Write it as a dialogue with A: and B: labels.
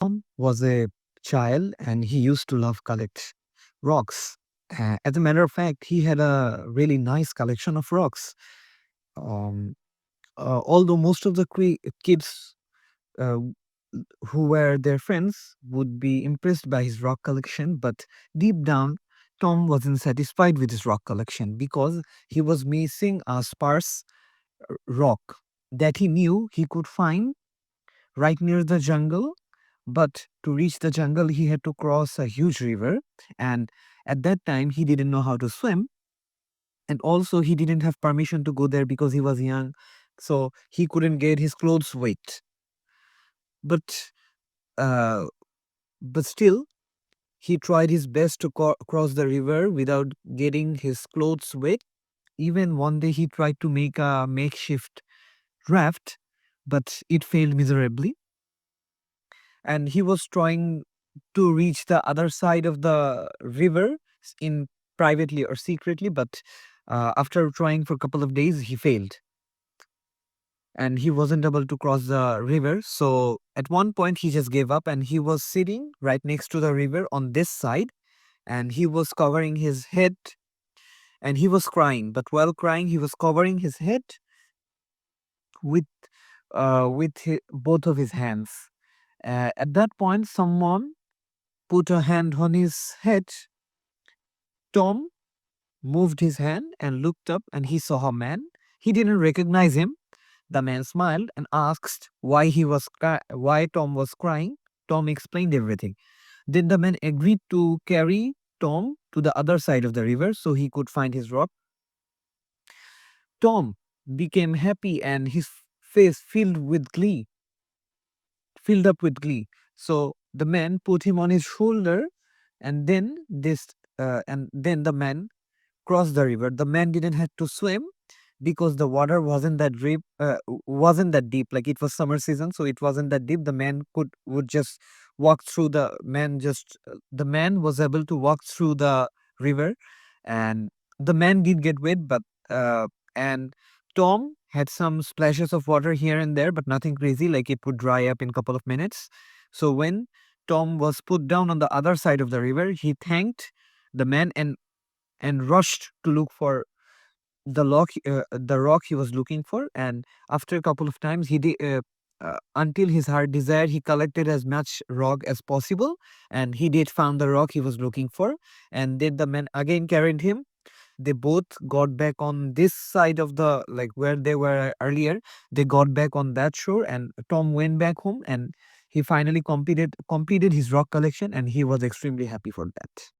A: Tom was a child and he used to love collect rocks. As a matter of fact, he had a really nice collection of rocks. Um, although most of the kids uh, who were their friends would be impressed by his rock collection, but deep down, Tom wasn't satisfied with his rock collection because he was missing a sparse rock that he knew he could find right near the jungle. But to reach the jungle, he had to cross a huge river. And at that time, he didn't know how to swim. And also, he didn't have permission to go there because he was young. So he couldn't get his clothes wet. But, uh, but still, he tried his best to cross the river without getting his clothes wet. Even one day, he tried to make a makeshift raft, but it failed miserably. And he was trying to reach the other side of the river in privately or secretly, but after trying for a couple of days he failed and he wasn't able to cross the river. So at one point he just gave up and he was sitting right next to the river on this side and he was covering his head and he was crying, but while crying he was covering his head with both of his hands. At that point someone put a hand on his head. Tom moved his hand and looked up and he saw a man. He didn't recognize him. The man smiled and asked why Tom was crying. Tom explained everything. Then the man agreed to carry Tom to the other side of the river so he could find his rock. Tom became happy and his face filled up with glee. So the man put him on his shoulder and then the man crossed the river. The man didn't have to swim because the water wasn't that deep. Like it was summer season, so it wasn't that deep. The man would just walk through the man was able to walk through the river, and the man did get wet, but and Tom had some splashes of water here and there, but nothing crazy. Like it would dry up in a couple of minutes. So when Tom was put down on the other side of the river, he thanked the man and rushed to look for the rock he was looking for. And after a couple of times, until his heart desired, he collected as much rock as possible, and he did found the rock he was looking for. And then the man again carried him. They both got back on this side of the like where they were earlier. They got back on that shore, and Tom went back home, and he finally completed his rock collection, and he was extremely happy for that.